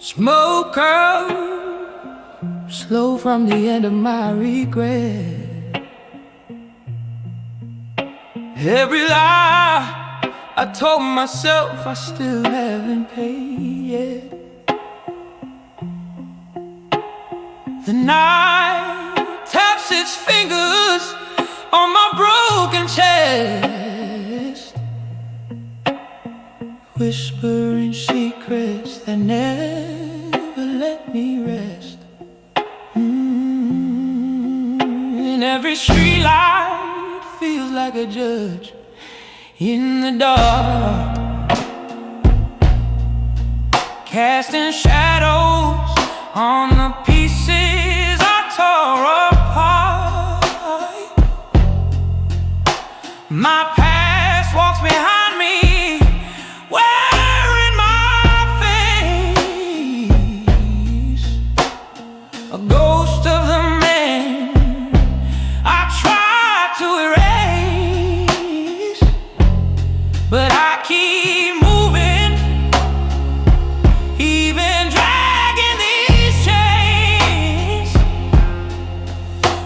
Smoke out, slow from the end of my regret. Every lie I told myself I still haven't paid yet. The night taps its fingers on my broken chest, whispering secrets that never let me rest. And every street light feels like a judge in the dark, casting shadows on the pieces I tore apart. My past walks behind me, wearing my face, a ghost of the man I tried to erase. But I keep moving, even dragging these chains,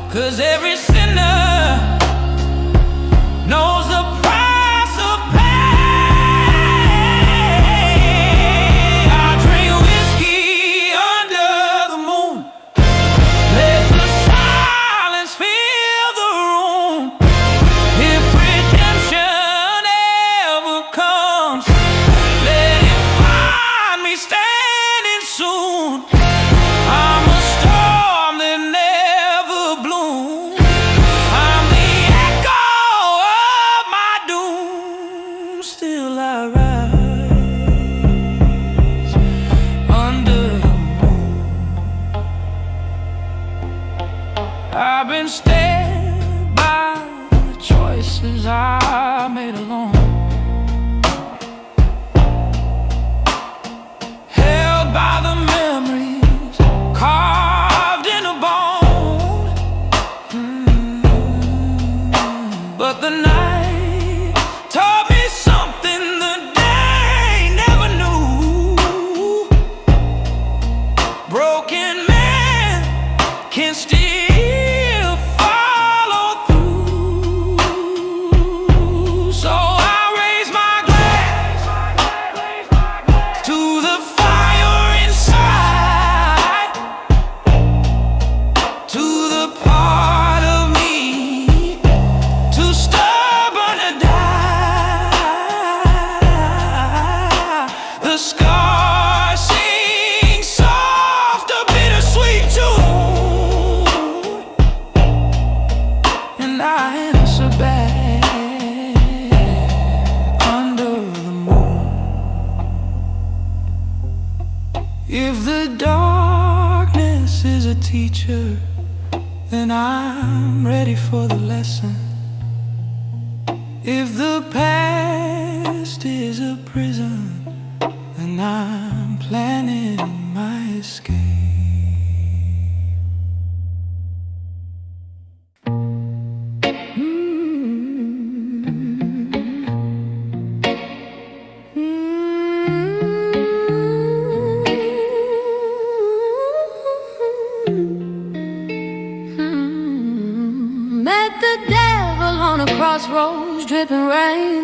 'cause every sinner knows the price of pain. I drink whiskey under the moon, let the silence fill the room. If redemption ever comes, let it find me standing soon. I'm a storm that never blooms. I'm the echo of my doom. Still I rise under the moon. I've been stared by the choices I made alone, held by the memories carved in a bone. But the night taught me something the day never knew. Broken men can still follow through. So I raise my glass to the fire inside, to the part of me too stubborn to die. The scars sing soft, a bittersweet tune, and I answer back under the moon. If the darkness is a teacher, then I'm ready for the lesson. If the past is a prison, then I'm planning my escape. Met the devil on a crossroads, dripping rain.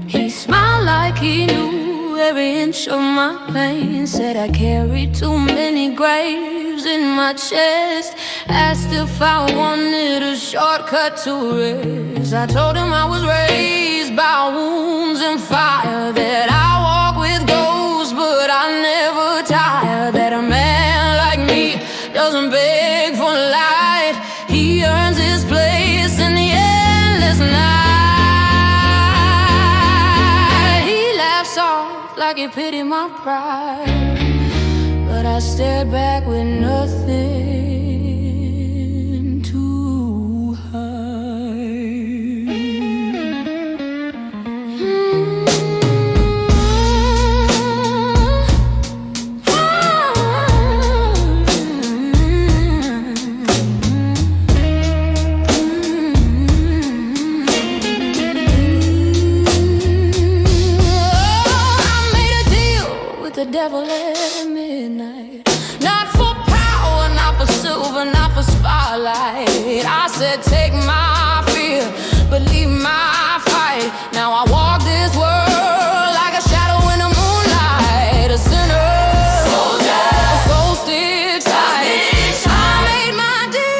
He smiled like he knew every inch of my pain. Said I carried too many graves in my chest, asked if I wanted a shortcut to rest. I told him I was raised by wounds and fire, that I walk with ghosts but I never tire, that a man like me doesn't beg for light. He earns his place in the endless night. He laughs soft like he pitied my pride, but I stared back with nothing to hide. devil at midnight. Not for power, not for silver, not for spotlight. I said take my fear, but leave my fight. Now I walk this world like a shadow in the moonlight. A sinner, soldier, a soul stitched tight. I made my deal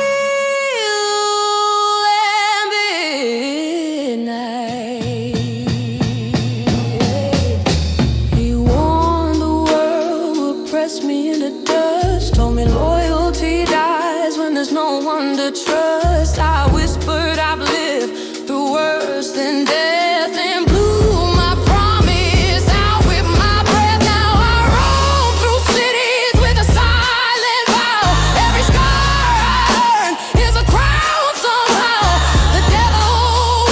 at midnight. He warned the world would press me into dust. Told me loyalty dies when there's no one to trust. I whispered I've lived through worse than death and blew my promise out with my breath. Now I roam through cities with a silent vow. Every scar I earn is a crown somehow. The devil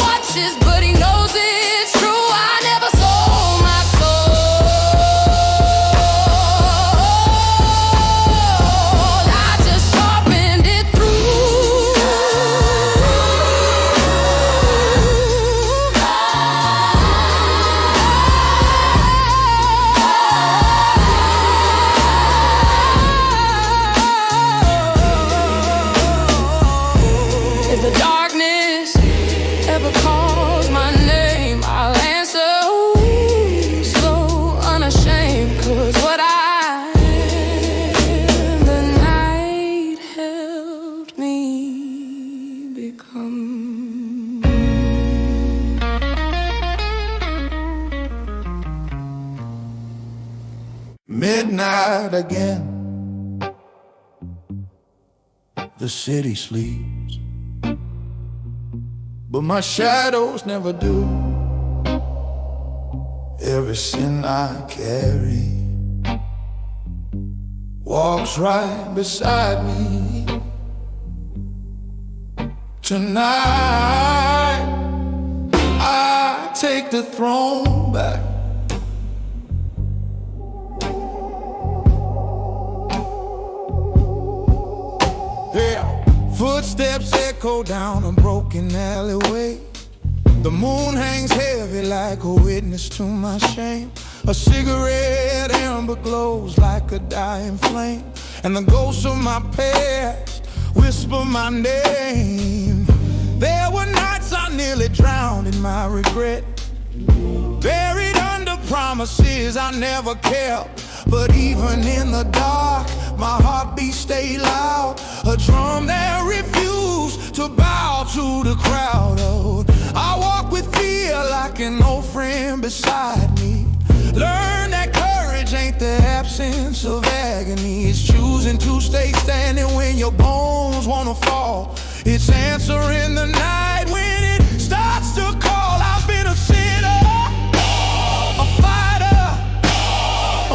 watches, but he knows it's true. I never sold my soul, I just sharpened it through. If the darkness ever calls my name, I'll answer slow, unashamed. 'Cause what I am, the night helped me become. Midnight again, the city sleeps, but my shadows never do. Every sin I carry walks right beside me. Tonight I take the throne back. Yeah. Footsteps echo down a broken alleyway. The moon hangs heavy like a witness to my shame. A cigarette ember glows like a dying flame, and the ghosts of my past whisper my name. There were nights I nearly drowned in my regret, buried under promises I never kept. But even in the dark, my heartbeat stayed loud, a drum that refused to bow to the crowd. Oh, I walk with fear like an old friend beside me. Learn that courage ain't the absence of agony. It's choosing to stay standing when your bones wanna fall. It's answering the night when it starts to call. I've been a sinner, a fighter,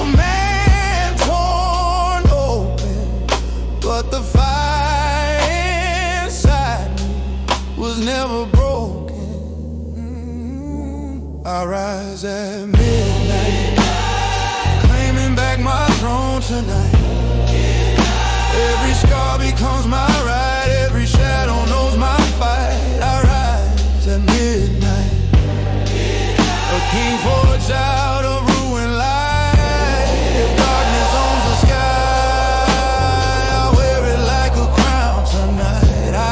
a man torn open, but the fire inside me was never broken. I rise at midnight, claiming back my throne tonight. Every scar becomes my right, every shadow knows my fight. I rise at midnight, a king forged out of ruined light. If darkness owns the sky, I'll wear it like a crown tonight. I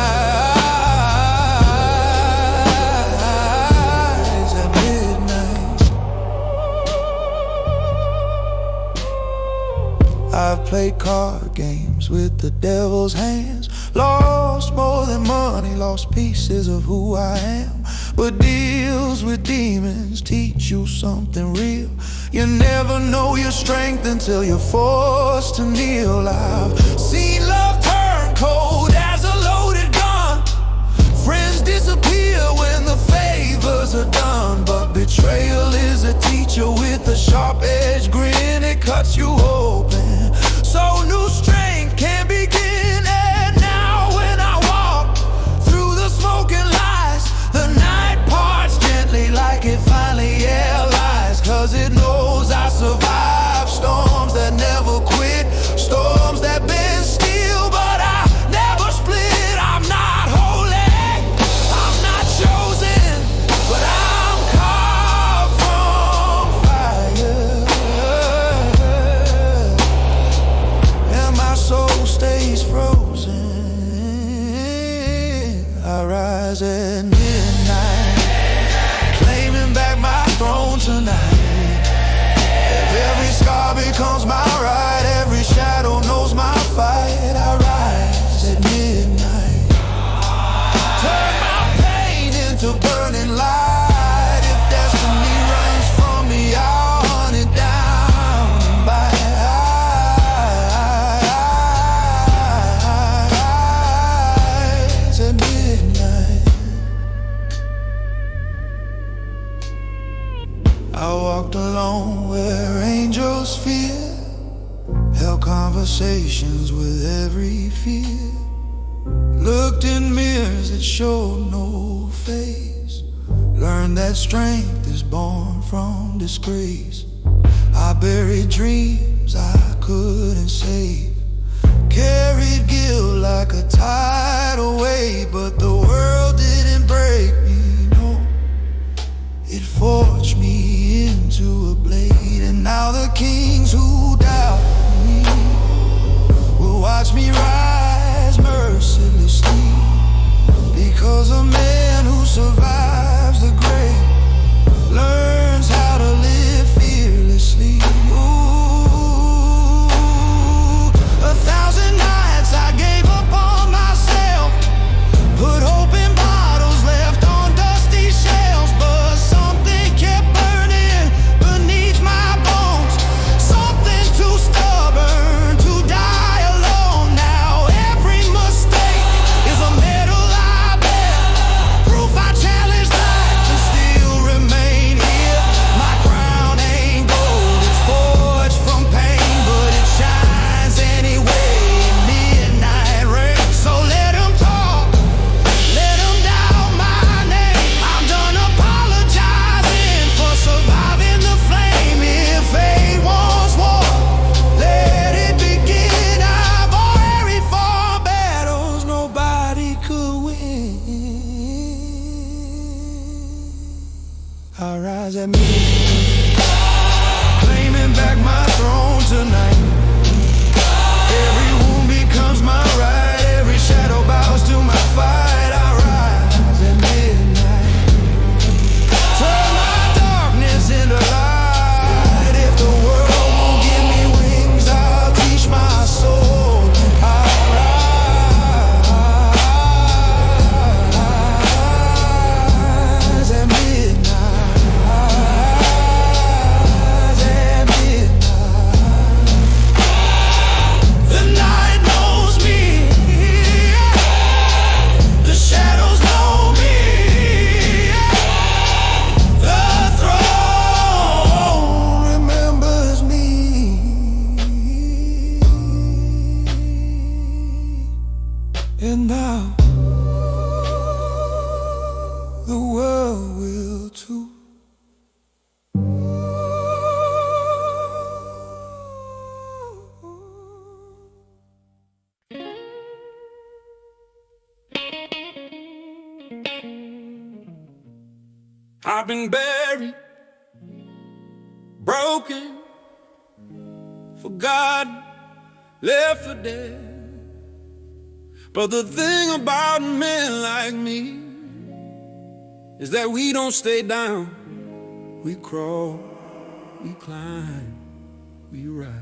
rise at midnight. I've played card games with the devil's hands, lost more than money, lost pieces of who I am. But deals with demons teach you something real. You never know your strength until you're forced to kneel. I've seen love turn cold as a loaded gun. Friends disappear when the favors are done. But betrayal is a teacher with a sharp-edged grin. It cuts you open, so new strength can begin. And now when I walk through the smoke and lies, the night parts gently like it finally lies. 'Cause it knows I survive storms that never quit, storms that bend still, but I never split. I'm not holy, I'm not chosen, but I'm carved from fire. conversations with every fear. Looked in mirrors that showed no face. Learned that strength is born from disgrace. I buried dreams I couldn't save. Carried guilt like a tidal wave. But the world didn't break me, no. It forged me into a blade. And now the kings who doubt me will watch me rise mercilessly. Because a man who survives the grave learns how to live fearlessly. Ooh, 1,000 nights I gave up on myself. Put hope in bottles left on dusty shelves. But something kept burning beneath my bones. Something too stubborn to die alone. Now every mistake is a medal I bear. Proof I challenge life and still remain here. My crown ain't gold, it's forged from pain, but it shines anyway in midnight rain. So let 'em talk, let 'em doubt my name. I'm done apologizing for surviving the flame. If fate wants war, let it begin. I've already fought battles nobody could win. I rise at midnight, claiming back my throne tonight. Every wound becomes my right, every shadow bows to my fight. I rise at midnight, turn my darkness into light. If the world won't give me wings, I'll teach my soul. I rise at midnight, rise at midnight. The night knows me, the shadows know me. The throne remembers me. And now the world will too. I've been buried, broken, forgotten, left for dead. But the thing about men like me is that we don't stay down. We crawl, we climb, we rise.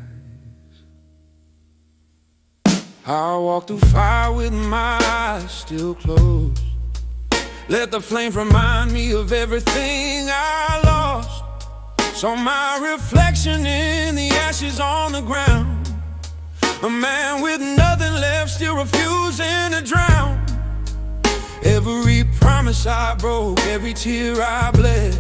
I walk through fire with my eyes still closed. Let the flames remind me of everything I lost. Saw my reflection in the ashes on the ground. A man with nothing left, still refusing to drown. Every promise I broke, every tear I bled,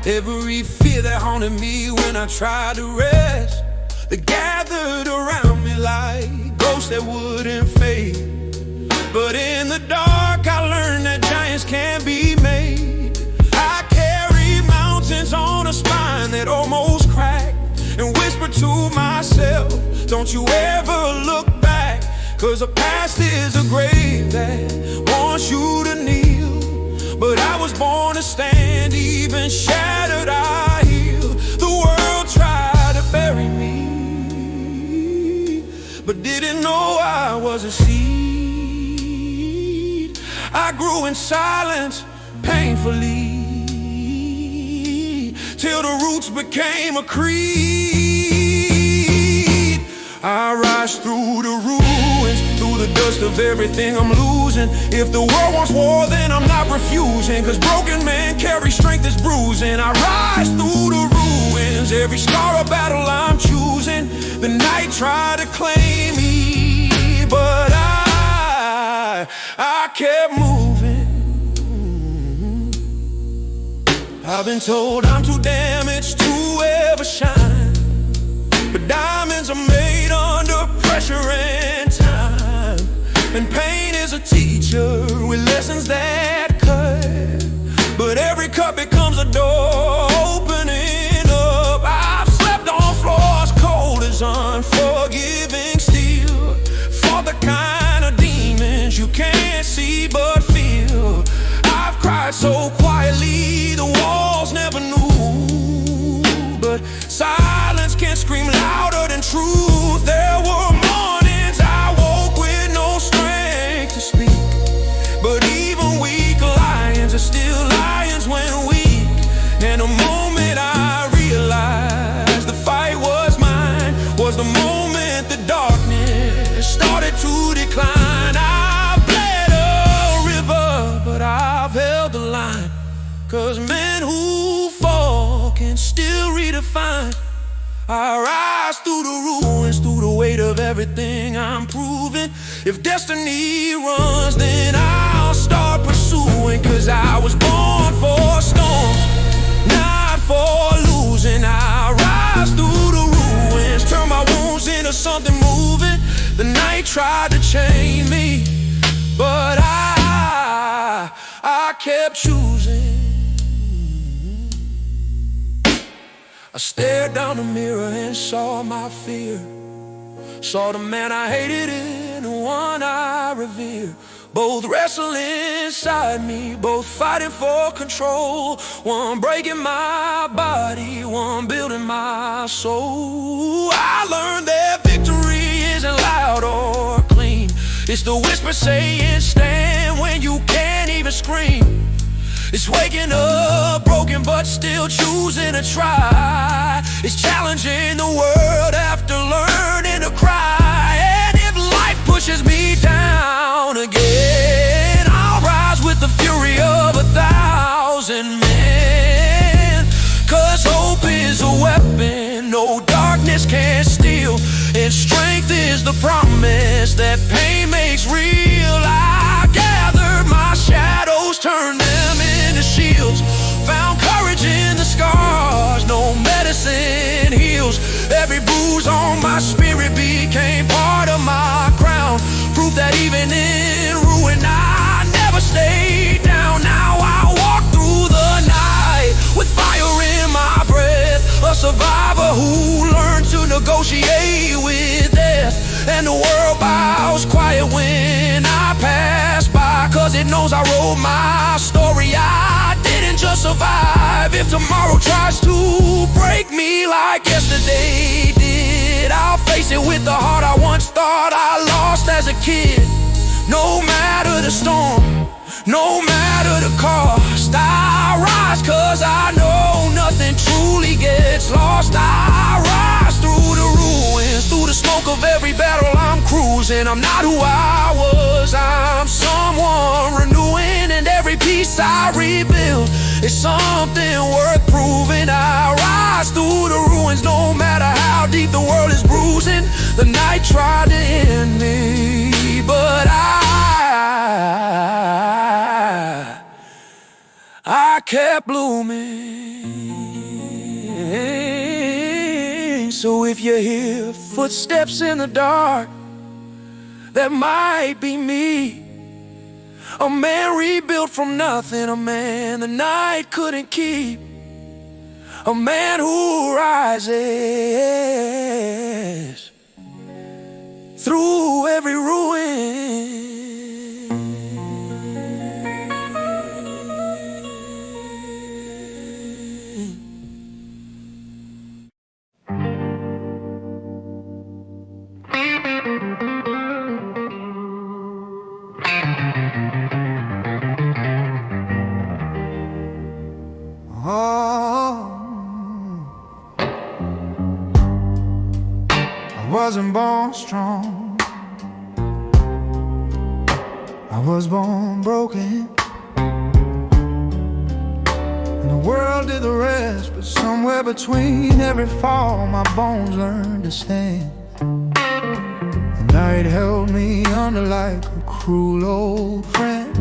every fear that haunted me when I tried to rest, they gathered around me like ghosts that wouldn't fade. But in the dark I learned that giants can't be made. I carry mountains on a spine that almost cracked, and whisper to myself, don't you ever look back. 'Cause the past is a grave that wants you to kneel. But I was born to stand, even shattered I heal. The world tried to bury me, but didn't know I was a seed. I grew in silence, painfully, till the roots became a creed. I rise through the ruins, through the dust of everything I'm losing. If the world wants war, then I'm not refusing. 'Cause broken men carry strength that's bruising. I rise through the ruins, every scar a battle I'm choosing. The night tried to claim me, but I kept moving. I've been told I'm too damaged to ever shine, but diamonds are made on future with lessons that cut. But every cut becomes a door opening up. I've slept on floors cold as unforgiving steel, for the kind of demons you can't see but feel. I've cried so quietly the walls never knew, but silence can scream louder than truth. There were mornings I woke with no strength to speak, but even weak lions are still lions when weak. And the moment I realized the fight was mine was the moment the darkness started to decline. I bled a river, but I've held the line, 'cause men who fall can still redefine. I rise through the ruins, through the weight of everything I'm proving. If destiny runs, then I'll start pursuing, 'cause I was born for storms, not for losing. I rise through the ruins, turn my wounds into something moving. The night tried to chain me, but I kept choosing. I stared down the mirror and saw my fear, saw the man I hated and the one I revere, both wrestling inside me, both fighting for control. One breaking my body, one building my soul. I learned that victory isn't loud or clean. It's the whisper saying stand when you can't even scream. It's waking up broken but still choosing to try. It's challenging the world after learning to cry. And if life pushes me down again, I'll rise with the fury of 1,000 men. 'Cause hope is a weapon no darkness can steal, and strength is the promise that pain makes real. I gathered my shadows, turned them into shields, found courage in the scars no medicine heals. Every bruise on my spirit became part of my crown, proof that even in ruin I never stayed down. Now I walk through the night with fire in my breath, a survivor who learned to negotiate with death. And the world bows quiet when I pass by, 'cause it knows I wrote my story. I didn't just survive. If tomorrow tries to break me like yesterday did, I'll face it with the heart I once thought I lost as a kid. No matter the storm, no matter the cost, I rise 'cause I know nothing truly gets lost. I rise through the ruins, through the smoke of every battle I'm cruising. I'm not who I was, I'm someone renewing, and every piece I rebuild is something worth proving. I rise through the ruins no matter how deep the world is bruising. The night tried to end me, but I kept blooming. So if you hear footsteps in the dark, that might be me. A man rebuilt from nothing, a man the night couldn't keep, a man who rises through every ruin. I wasn't born strong, I was born broken, and the world did the rest. But somewhere between every fall, my bones learned to stand. The night held me under like a cruel old friend,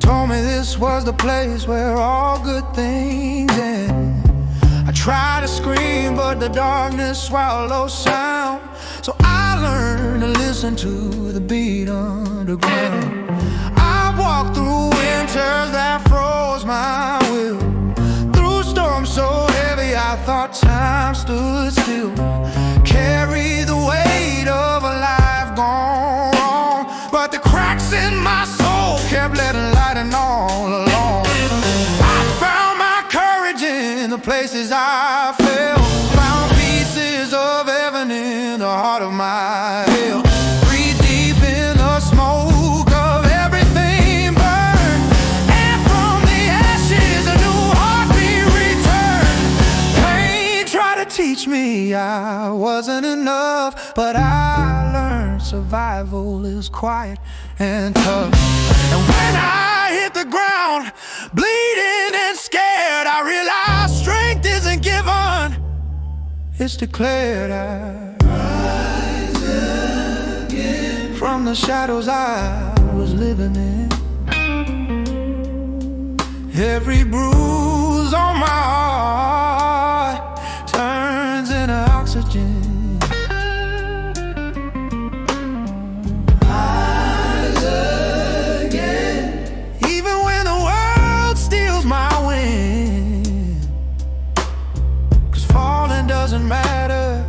told me this was the place where all good things end. I tried to scream, but the darkness swallowed sound. So I learned to listen to the beat underground. I walked through winters that froze my will, through storms so heavy I thought time stood still. Carry the weight of a life gone wrong, but the cracks in my soul kept letting light in all along. I found my courage in the places I fell, found pieces of heaven in the heart of my hell. Breathe deep in the smoke of everything burned, and from the ashes a new heartbeat returned. Pain tried to teach me I wasn't enough, but I learned survival is quiet and tough. And when I hit the ground, bleeding and scared, I realized strength isn't given, it's declared. I rise again from the shadows I was living in. Every bruise on my heart turns into oxygen. Rise again, even when the world steals my wind. 'Cause falling doesn't matter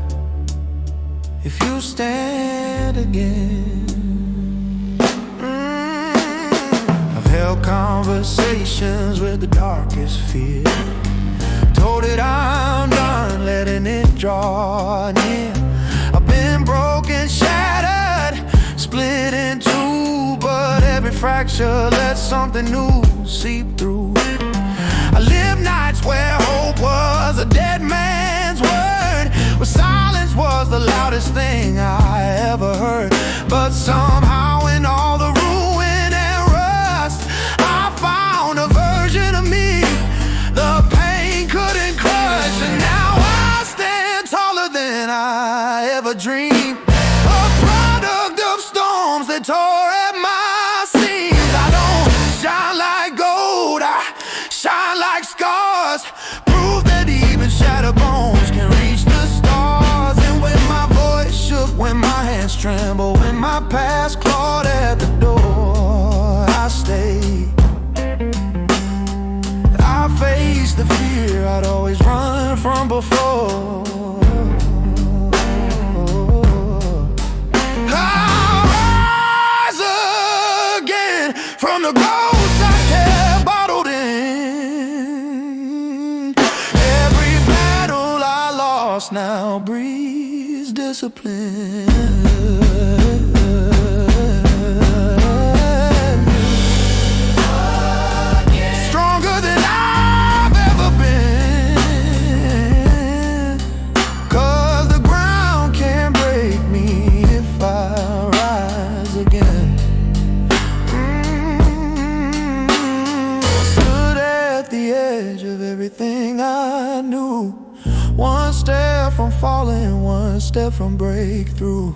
if you stand again. I've held conversations with the darkest fear, told it I'm done letting it draw near. I've been broken, shattered, split in two, but every fracture lets something new seep through. I live nights where hope was a dead man's word, where silence was the loudest thing I ever heard. But somehow in all the ruin and rust, I found a version of me the pain couldn't crush. And now I stand taller than I ever dreamed, a product of storms that tore at my seams. I don't shine like gold, I shine like scars, proof that even shattered bones can reach the stars. And when my voice shook, when my hands trembled, when my past clawed at the door, I stayed. I faced the fear I'd always run from before. I'll rise again from the ghosts I kept bottled in. Every battle I lost now breeds discipline. Stronger than I've ever been, 'cause the ground can't break me if I rise again. Stood at the edge of everything I knew, one step from falling, one step from breakthrough.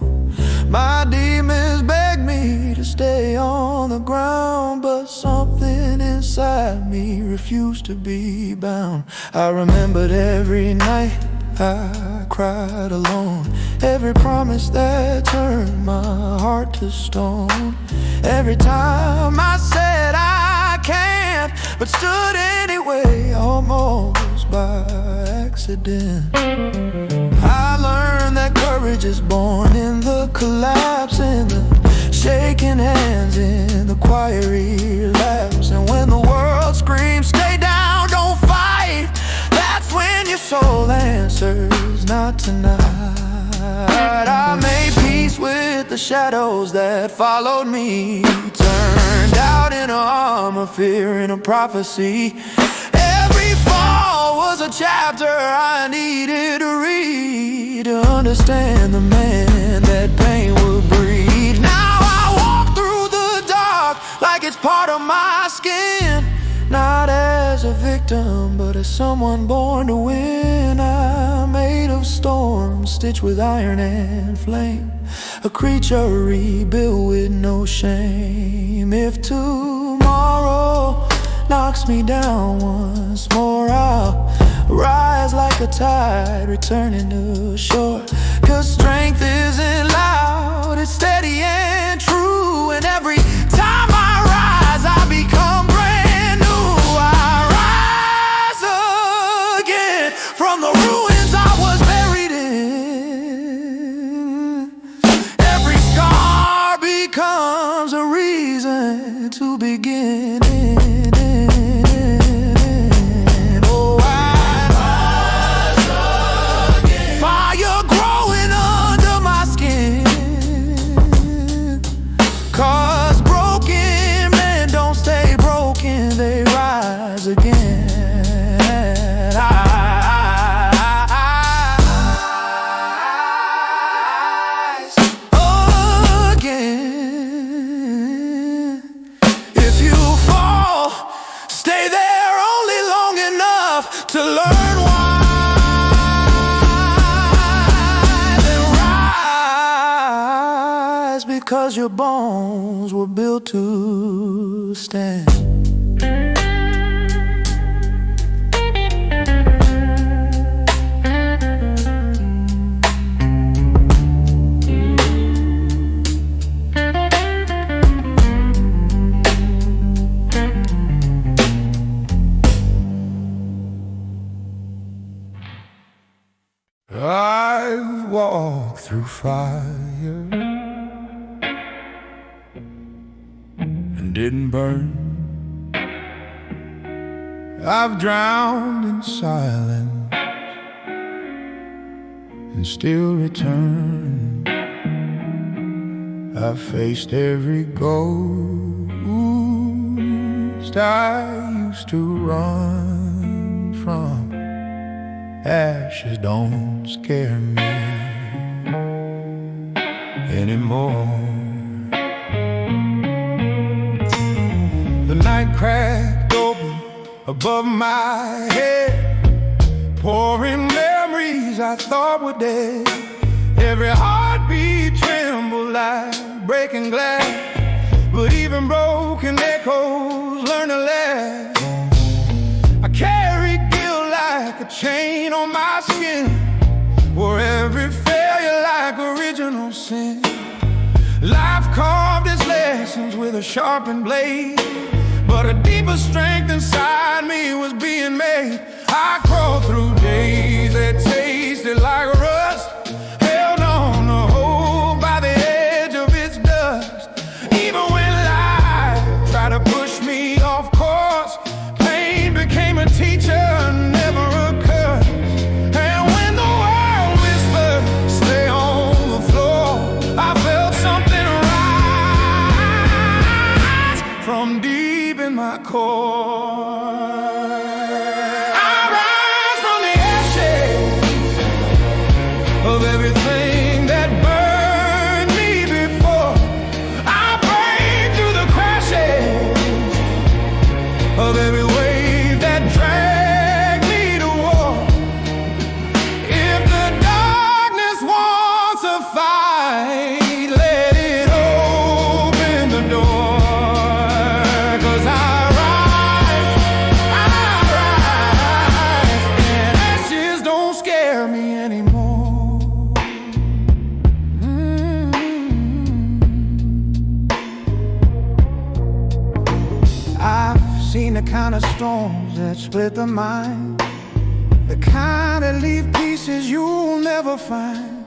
My demons begged me to stay on the ground, but something inside me refused to be bound. I remembered every night I cried alone, every promise that turned my heart to stone. Every time I said I can't, but stood anyway, almost by accident. I learned that courage is born in the collapse, in the shaking hands, in the quiet relapse. And when the world screams, stay down, don't fight, that's when your soul answers, not tonight. I made peace with the shadows that followed me, turned out in an arm of fear and a prophecy. Every fall was a chapter I needed to read, to understand the man that pain would breed. Now I walk through the dark like it's part of my skin, not as a victim, but as someone born to win. I'm made of storms, stitched with iron and flame, a creature rebuilt with no shame. If tomorrow knocks me down once more, I'll rise like a tide, returning to shore. 'Cause strength isn't loud, it's steady and true. And every time I rise, I because your bones were built to stand. I've walked through fire and didn't burn. I've drowned in silence and still returned. I've faced every ghost I used to run from. Ashes don't scare me anymore. The night cracked open above my head, pouring memories I thought were dead. Every heartbeat trembled like breaking glass, but even broken echoes learn to last. I carry guilt like a chain on my skin, for every failure like original sin. Life carved its lessons with a sharpened blade, but a deeper strength inside me was being made. I crawled through days that tasted like rust, held on to hope by the edge of its dust. Even when life tried to push me off course, pain became a teacher, never a curse. And when the world whispered, stay on the floor, I felt something rise from deep in my core. I rise from the ashes of everything that burned me before. I break through the crashes of every wave that dragged me to war. If the darkness wants a fight, let it open the door. 'Cause I rise, and ashes don't scare me anymore. I've seen the kind of storms that split the mind, the kind that leave pieces you'll never find.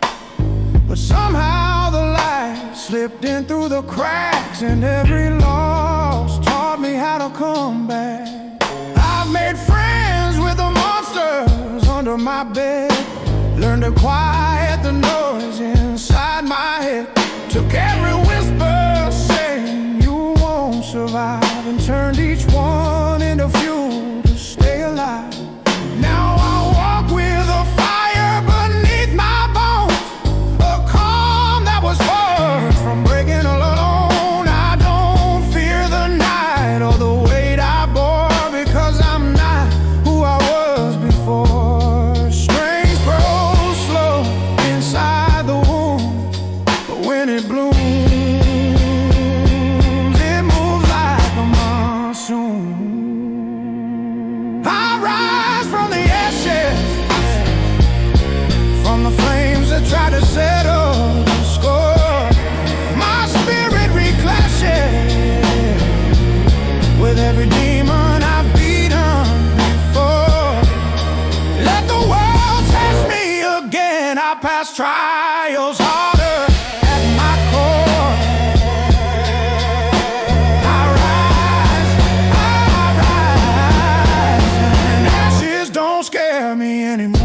But somehow the light slipped in through the cracks, and every loss taught me how to come back. I've made friends with the monsters under my bed, learned to quiet the noise inside my head. Took every whisper saying you won't survive, and turned each one into fuel to stay alive. Now I walk with a fire beneath my bones, a calm that was forged from breaking alone. I don't fear the night or the weight I bore, because I'm not who I was before. Strength grows slow inside the womb, but when it blooms, it moves like a monsoon. I rise from the ashes, from the flames that try to settle the score. My spirit reclashes with every demon I've beaten before. Let the world test me again, I pass trials harder at my core. I rise, and ashes don't scare me anymore.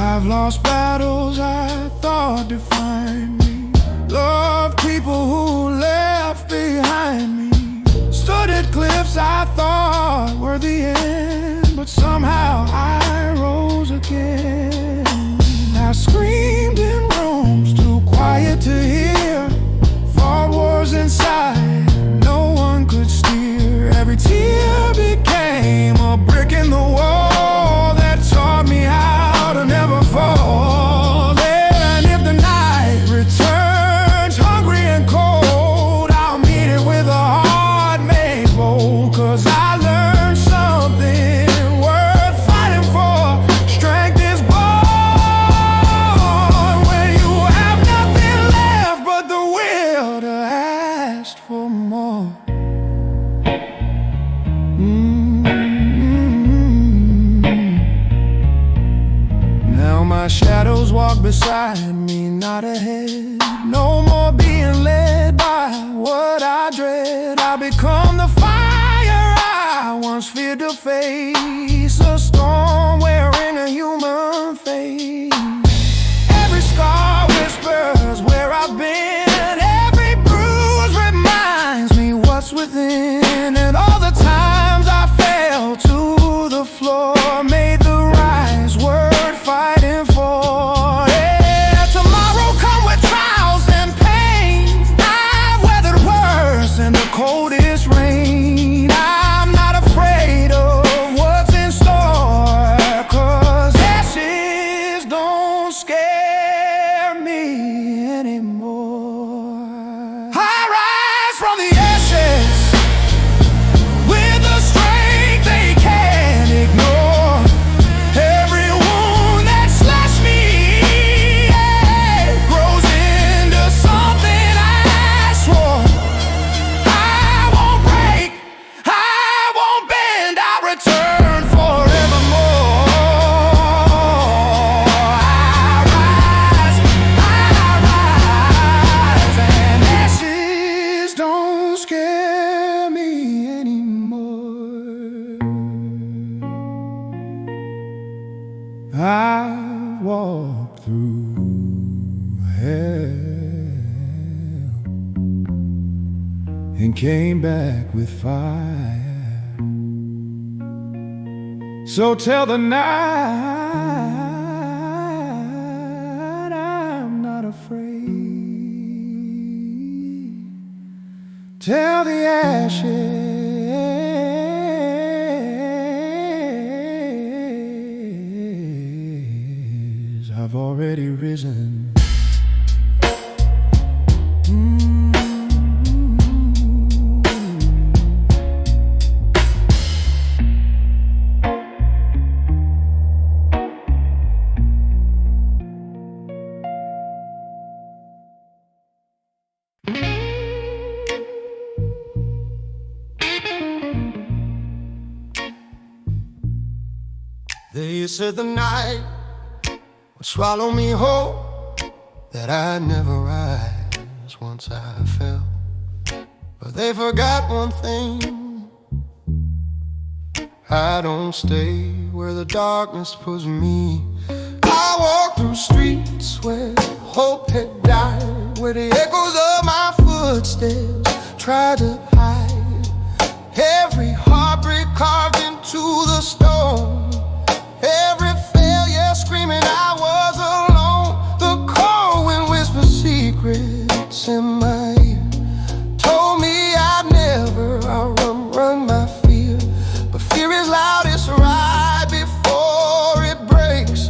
I've lost battles I thought defined me, loved people who left behind me, stood at cliffs I thought were the end, but somehow I rose again. I screamed in rooms too quiet to hear, fought wars inside no one could steer. Every tear became a brick in the wall. walk beside me, not ahead. No more being led by what I dread. I become the fire I once feared to face, a storm wearing a human face. Every scar whispers where I've been, every bruise reminds me what's within. And all the times I fell to the floor made the rise worth fighting for. Yeah, tomorrow come with trials and pain. I've weathered worse in the coldest rain. I'm not afraid of what's in store, 'cause ashes don't scare me anymore. I rise from the ashes with the strength they can't ignore. Every wound that slashed me, yeah, grows into something I swore. I won't break, I won't bend, I'll return forevermore. And ashes don't scare me anymore. I walked through hell and came back with fire. So tell the night I'm not afraid. Tell the ashes I've already risen. They said the night would swallow me whole, that I'd never rise once I fell. But they forgot one thing: I don't stay where the darkness puts me. I walk through streets where hope had died, where the echoes of my footsteps try to hide. Every heartbreak carved into the stone, every failure screaming I was alone. The cold wind whispered secrets in my ear, told me I'd never outrun my fear. But fear is loudest right before it breaks,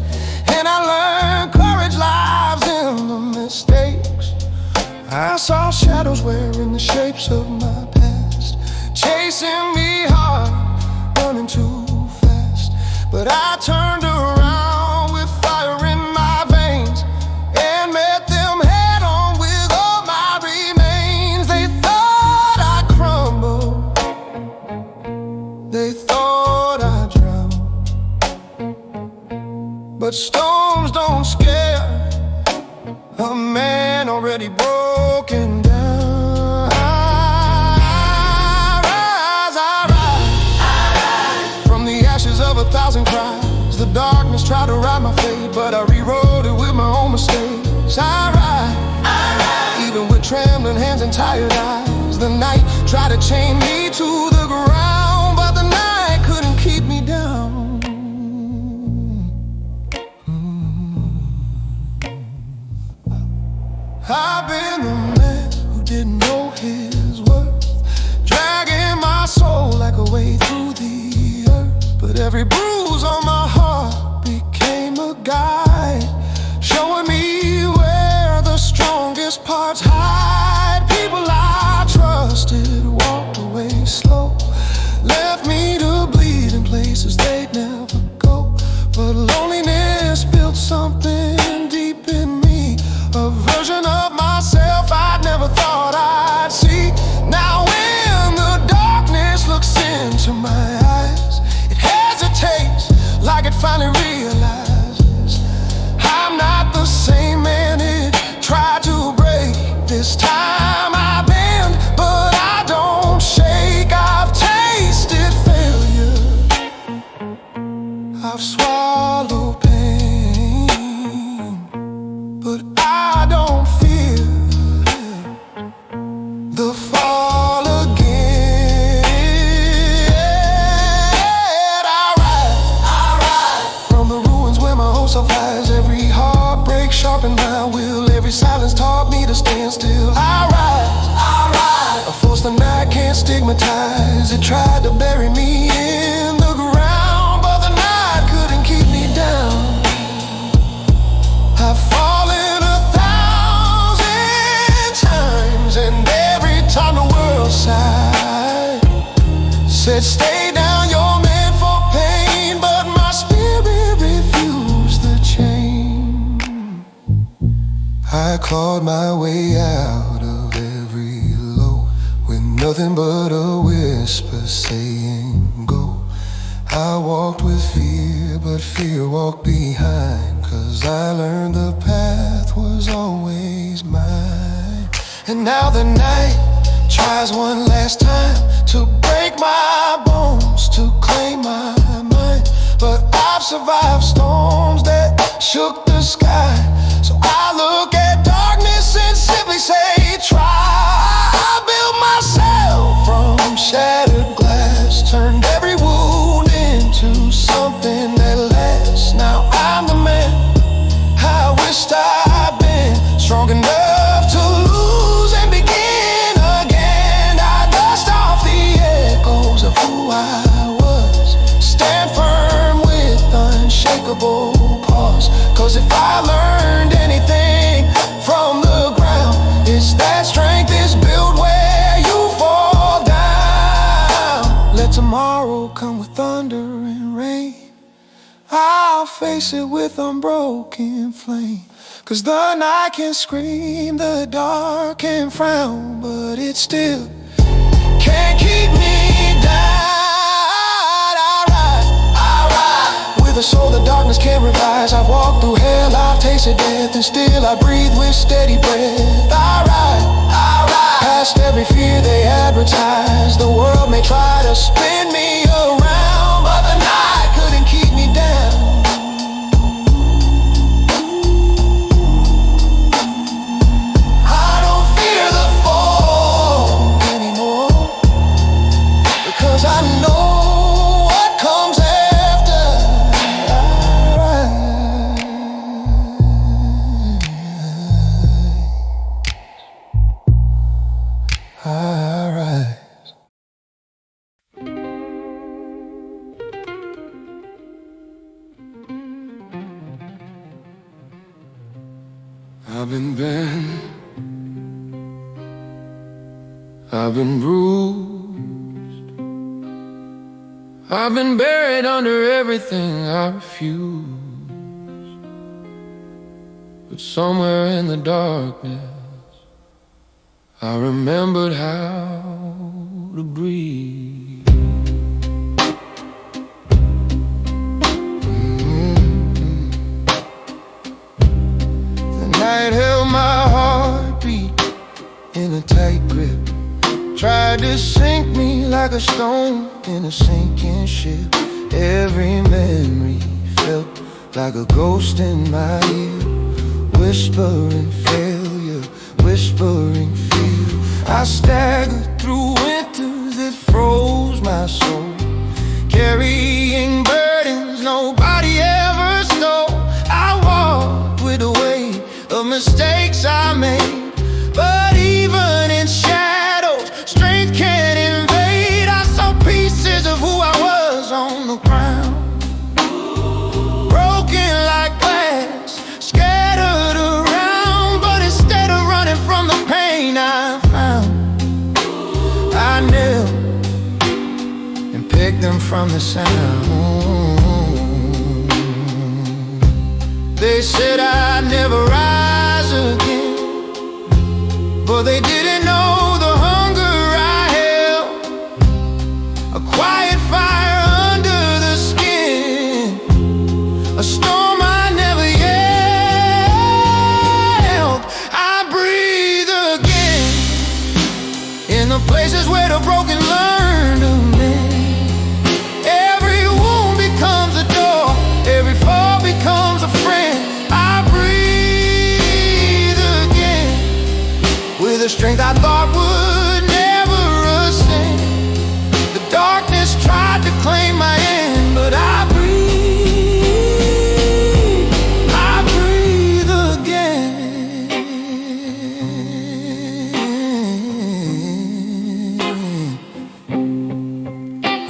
and I learned courage lies in the mistakes. I saw shadows wearing the shapes of my past, chasing me hard, running too fast. But I turned around with fire in my veins and met them head on with all my remains. They thought I'd crumble, they thought I'd drown, but storms don't scare a man already broken down. I rise from the ashes of 1,000 cries. The darkness tried to ride my fate, but I rewrote it with my own mistakes. I rise, even with trembling hands and tired eyes. The night tried to chain me to the ground, but the night couldn't keep me down. I've been the man who didn't know his worth, dragging my soul like a way through the earth. But every bruise on my heart became a guide, showing me where the strongest parts hide. People I trusted walked away slow, left me to bleed in places they'd never go. But loneliness built something deep in me, a version of myself I'd never thought I'd see. Now when the darkness looks into my eyes, it hesitates skies that tried to bury me in the ground, but the night couldn't keep me down. I've fallen 1,000 times, and every time the world sighed, said stay down, you're meant for pain, but my spirit refused the chain. I clawed my way out of every low, with nothing but a whisper saying go. I walked with fear, but fear walked behind, 'cause I learned the path was always mine. And now the night tries one last time to break my bones, to claim my mind. But I've survived storms that shook the sky, so I look at darkness and simply say try. I built myself from shattered glass, turned every wound into something that lasts. Now I'm the man I wished I'd been, strong enough to lose and begin again. I dust off the echoes of who I was, stand firm with unshakable pause. 'Cause if I learned anything from the ground, it's that strength is built where you fall down. Let tomorrow come with thunder and rain, I'll face it with unbroken flame. 'Cause the night can scream, the dark can frown, but it still can't keep me down. I ride with a soul the darkness can't revise. I've walked through hell, I've tasted death, and still I breathe with steady breath. I ride past every fear they advertise. The world may try to spin me around, but the night couldn't keep me down. I don't fear the fall anymore, because I know what comes after. I rise. I've been bent, I've been bruised, I've been buried under everything I refused. But somewhere in the darkness I remembered how to breathe. The night held my heartbeat in a tight grip, tried to sink me like a stone in a sinking ship. Every memory felt like a ghost in my ear, whispering failure, whispering fear. I staggered through winters that froze my soul, carrying burdens nobody ever stole. I walked with the weight of mistakes I made, but even in shadows, strength can't invade. I saw pieces of who I was on the ground, broken like glass, scattered around. But instead of running from the pain I found, I knelt and picked them from the sound. They said I'd never rise again, but they didn't know the hunger I held, a quiet fire under the skin, a storm I never yelled. I breathe again in the places where the broken learn to mend. Every wound becomes a door, every fall becomes a friend. I breathe again with a strength I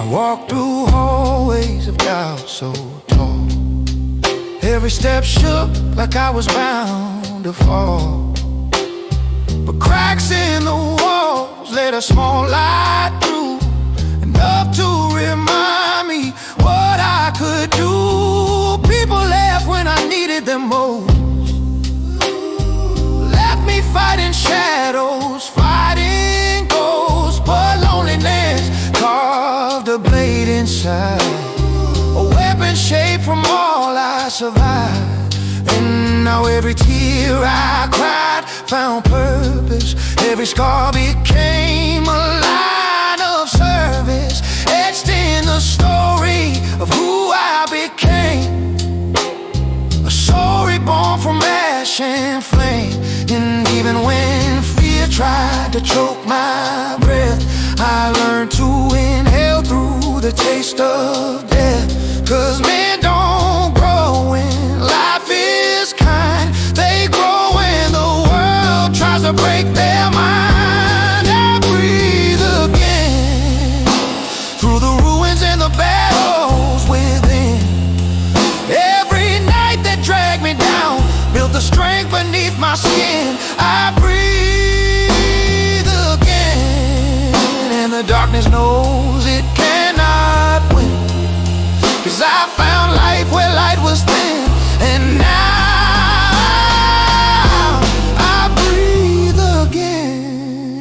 walked through hallways of doubt so tall. Every step shook like I was bound to fall. But cracks in the walls let a small light through, enough to remind me what I could do. People left when I needed them most, left me fighting shadows, fighting ghosts. But loneliness carved a blade inside, a weapon shaped from all I survived. And now every tear I cried found purpose. Every scar became a line of service, etched in the story of who I became. A story born from ash and flame. And even when fear tried to choke my breath, I learned to inhale through the taste of death. 'Cause men don't grow when life is kind, they grow when the world tries to break their mind. I breathe again through the ruins and the battles within. Every night that dragged me down built the strength beneath my skin. I breathe again, and the darkness knows it cannot win. 'Cause I found life where light was thin, and now I breathe again.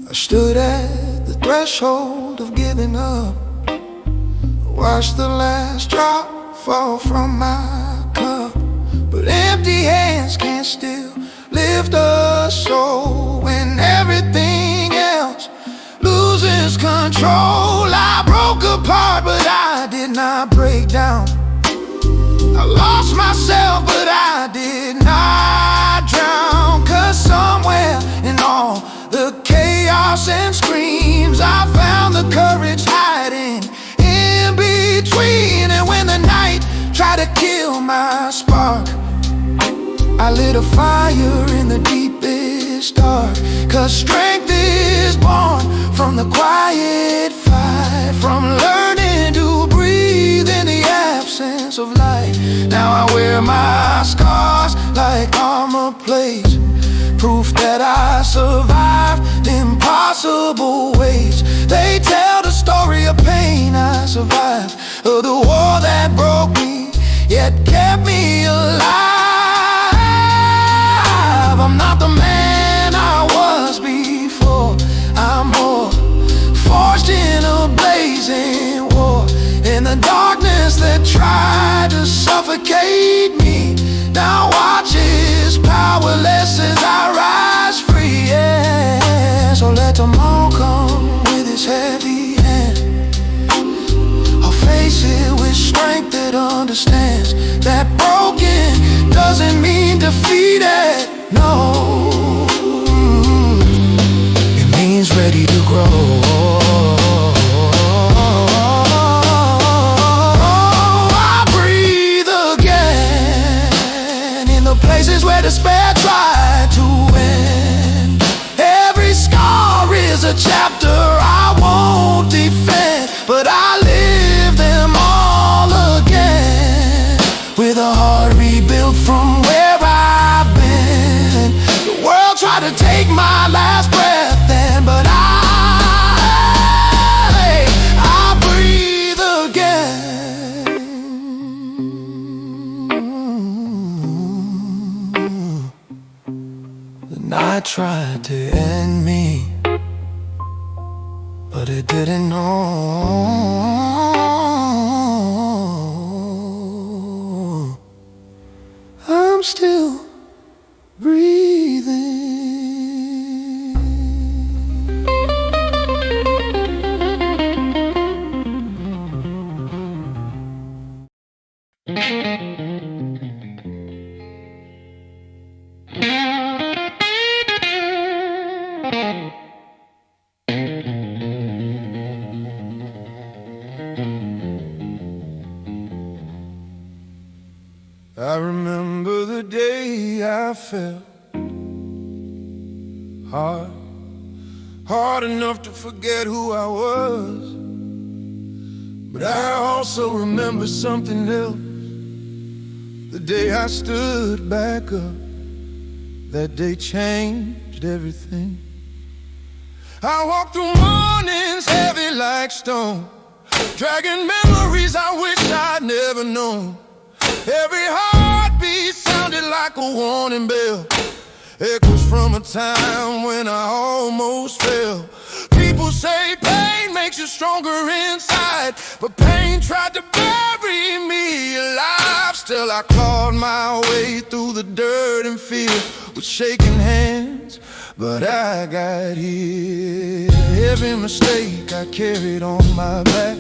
I stood at the threshold of giving up, watched the last drop fall from my cup. But empty hands can't still lift a soul when everything else loses control. I broke apart, but I did not break down. I lost myself, but I did not drown. 'Cause somewhere in all the chaos and screams, I found the courage hiding in between. And when the night tried to kill my spark, I lit a fire in the deepest dark. 'Cause strength is born from the quiet fight, from learning to breathe in the absence of light. Now I wear my scars like armor plates, proof that I survived impossible ways. They tell the story of pain I survived, of the war that broke me yet kept me alive. I'm not the man I was before, I'm more forged in a blazing war. In the darkness that tried to suffocate me, now watch as powerless as I rise free. Yeah. So let tomorrow come with its heavy hand. I'll face it with strength that understands that broken doesn't mean defeated. No, it means ready to grow. I breathe again in the places where despair tried to win. Every scar is a chapter I won't defend, but I live them all again, with a heart rebuilt from where I've been. The world tried to take my last breath then, but I breathe again. The night tried to end me, but it didn't know. I'm still breathing. I remember the day I felt hard, hard enough to forget who I was. But I also remember something else. The day I stood back up, that day changed everything. I walked through mornings heavy like stone, dragging memories I wish I'd never known. Every heartbeat sounded like a warning bell, echoes from a time when I almost fell. People say pain makes you stronger inside, but pain tried to bury me alive. Still I clawed my way through the dirt and fear with shaking hands, but I got here. Every mistake I carried on my back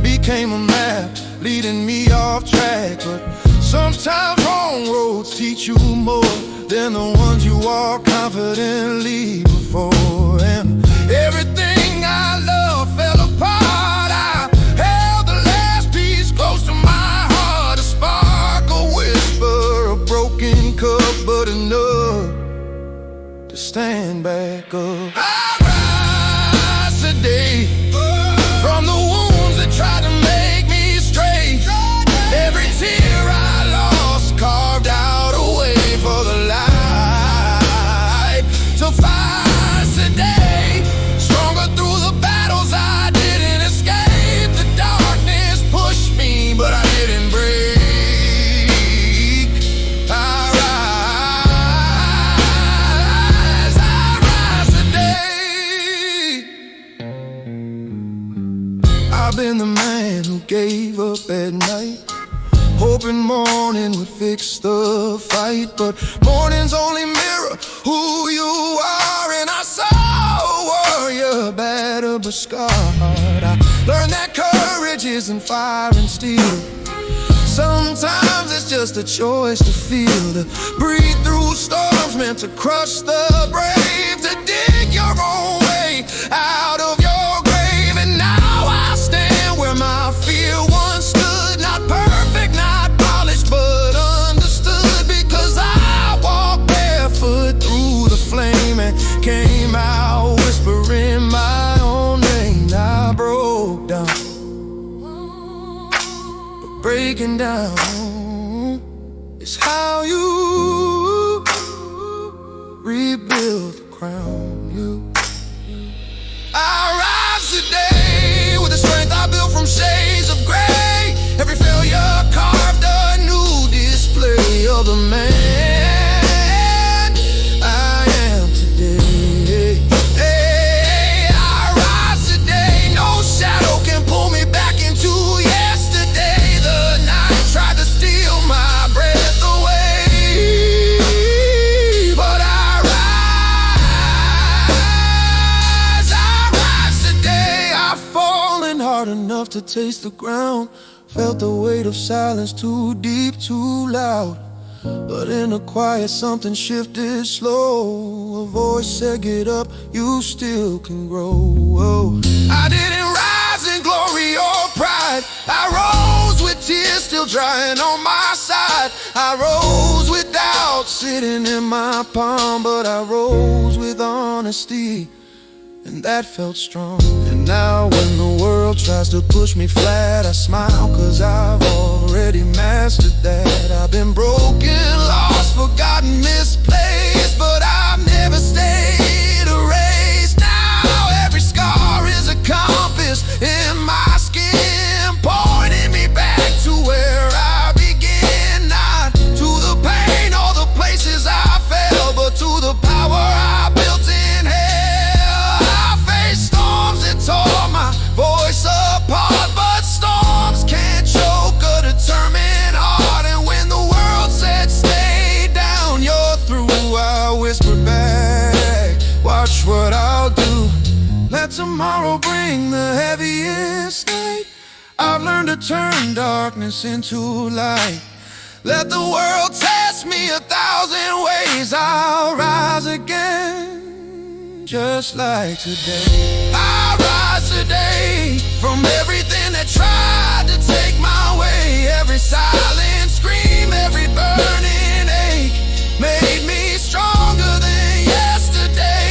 became a map leading me off track. But sometimes wrong roads teach you more than the ones you walk confidently before. And everything I love fell apart. I held the last piece close to my heart, a spark, a whisper, a broken cup, but enough to stand back up. I rise today from the wounds that tried to make me stray. Every tear I lost carved out a way for the light to fight today. Stronger through the battles I didn't escape. The darkness pushed me, but I didn't break. I rise today. I've been the man who gave up at night, hoping morning would fix the fight. But morning's only mirror who you are, and I saw a warrior battered but scarred. I learned that courage isn't fire and steel. Sometimes it's just a choice to feel, to breathe through storms meant to crush the brave, to dig your own way out of your grave. And now I stand where my fear once stood, not perfect, not polished, but understood, because I walked barefoot through the flame and came out whispering my own name. I broke down, but breaking down is how you rebuild the crown. I rise today with the strength I built from shades of gray. Every failure carved a new display of the man I am today. Hey, I rise today. No shadow can pull me back into yesterday. The night tried to steal my breath away, but I rise today. I've fallen hard enough to taste the ground, felt the weight of silence too deep, too loud. But in the quiet something shifted slow. A voice said, get up, you still can grow. I didn't rise in glory or pride. I rose with tears still drying on my side. I rose with doubt sitting in my palm, but I rose with honesty, and that felt strong. And now when the world tries to push me flat, I smile, cause I've already mastered that. I've been broken, lost, forgotten, misplaced, but I've never stayed erased. Now every scar is a compass in my skin, pointing me back to where I began. Not to the pain or the places I fell, but to the power I built in hell. I faced storms that tore my voice apart, but storms can't choke a determined heart. And when the world said stay down, you're through, I whispered back, watch what I'll do. Let tomorrow bring the heaviest night. I've learned to turn darkness into light. Let the world test me 1,000 ways, I'll rise again, just like today. I rise today from everything that tried to take my way. Every silent scream, every burning ache made me stronger than yesterday.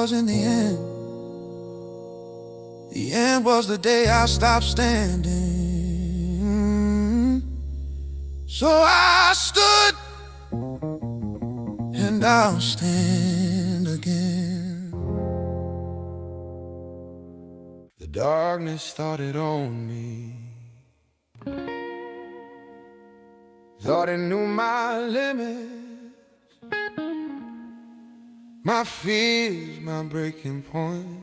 wasn't the end. The end was the day I stopped standing. So I stood, and I'll stand again. The darkness thought it owned me, thought it knew my limits, my fears, my breaking point.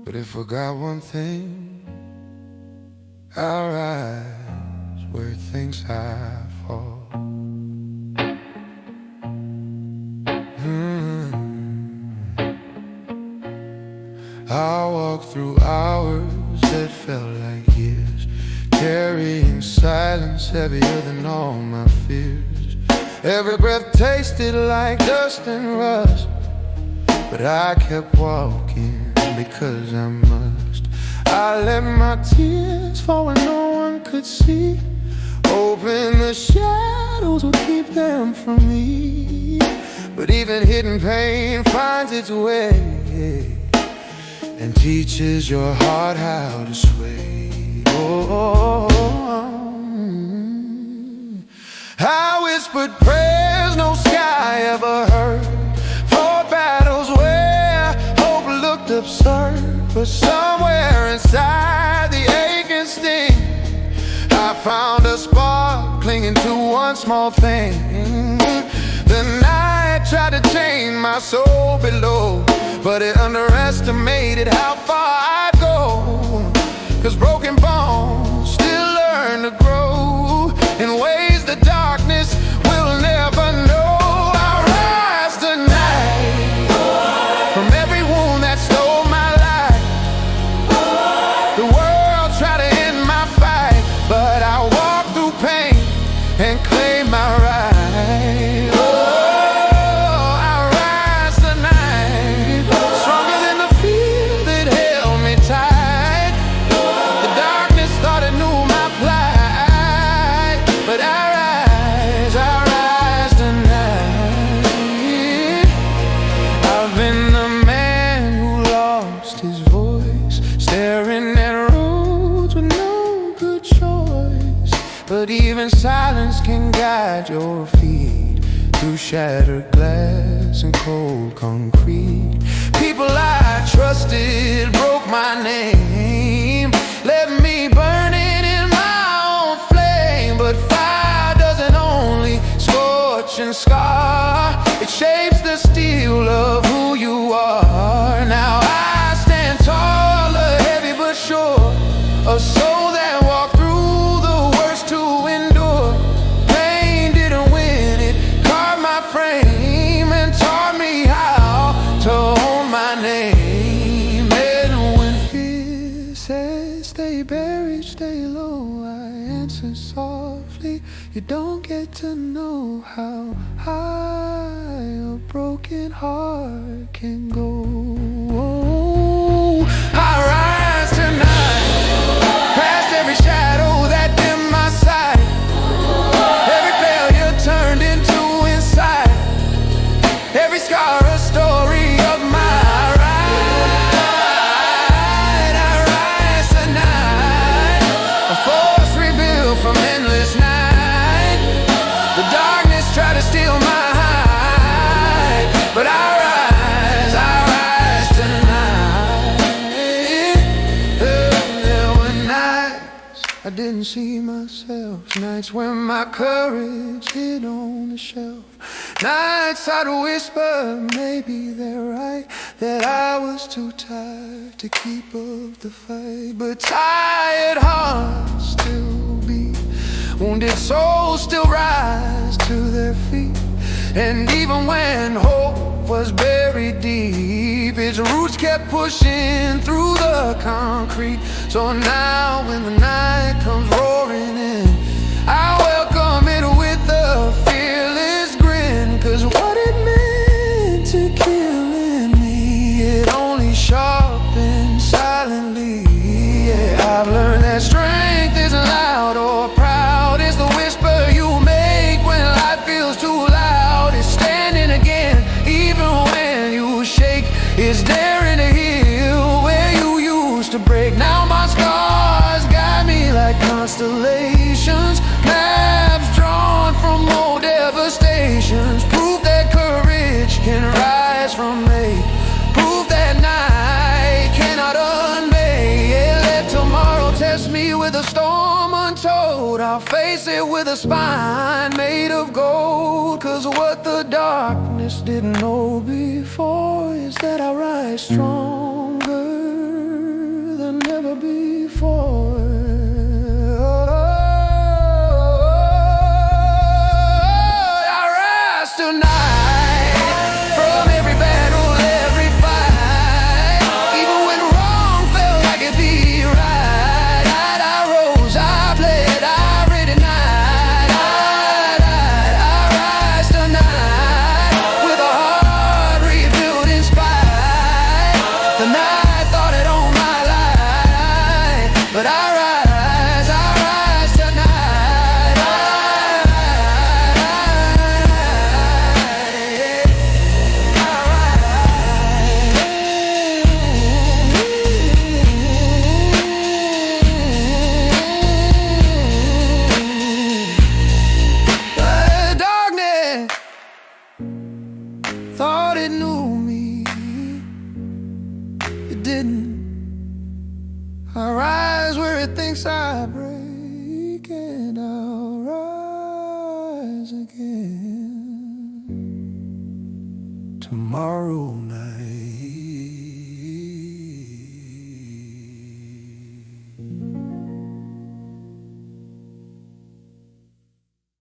But it forgot one thing: I rise where things I fall. I walked through hours that felt like years, carrying silence heavier than all my fears. Every breath tasted like dust and rust, but I kept walking because I must. I let my tears fall where no one could see, hoping the shadows would keep them from me. But even hidden pain finds its way and teaches your heart how to sway. I whispered prayers no sky ever heard, fought battles where hope looked absurd. But somewhere inside the aching sting, I found a spark clinging to one small thing. The night tried to chain my soul below, but it underestimated how far I'd go. 'Cause broken bones still learn to grow in ways the darkness will never know. I rise tonight from every wound that stole my life. The world tried to end my fight, but I walked through pain and claimed my right. But even silence can guide your feet through shattered glass and cold concrete. People I trusted broke my name, left me burning in my own flame. But fire doesn't only scorch and scar, it shapes the steel of who you are. Now I stand taller, heavy but sure, a soul that walked through the worst to endure. Pain didn't win, it carved my frame and taught me how to own my name. And when fear says stay buried, stay low, I answer softly, you don't get to know how high a broken heart can go. I rise tonight, past every shadow that dimmed my sight, every failure turned into insight, every scar a story of my ride. I rise tonight, a force rebuilt from endless night. The darkness tried to steal my hide, but I rise tonight. There were nights I didn't see myself, nights when my courage hid on the shelf, nights I'd whisper maybe they're right, that I was too tired to keep up the fight. But tired hearts still beat, wounded souls still rise to their feet. And even when hope was buried deep, its roots kept pushing through the concrete. So now when the night comes roaring in, I welcome it with a fearless grin. 'Cause what it meant to kill in me, it only sharpened silently. Yeah, I've learned that strength isn't loud or proud, it's the whisper you make when life feels too loud. It's standing again even when you Now my scars guide me like constellations, maps drawn from old devastations. Proof that courage can rise from hate, proof that night cannot unmake. Yeah, let tomorrow test me with a storm untold. I'll face it with a spine made of gold. Cause what the darkness didn't know before is that I rise stronger than never before. I rise tonight from every battle, every fight. Even when wrong felt like it'd be right, I rose, I bled, I reignite. I rise tonight with a heart rebuilt in spite. The night thought it owned my life, but I rise tonight. The darkness thought it knew me, it didn't. I rise where it thinks I break, and I'll rise again tomorrow.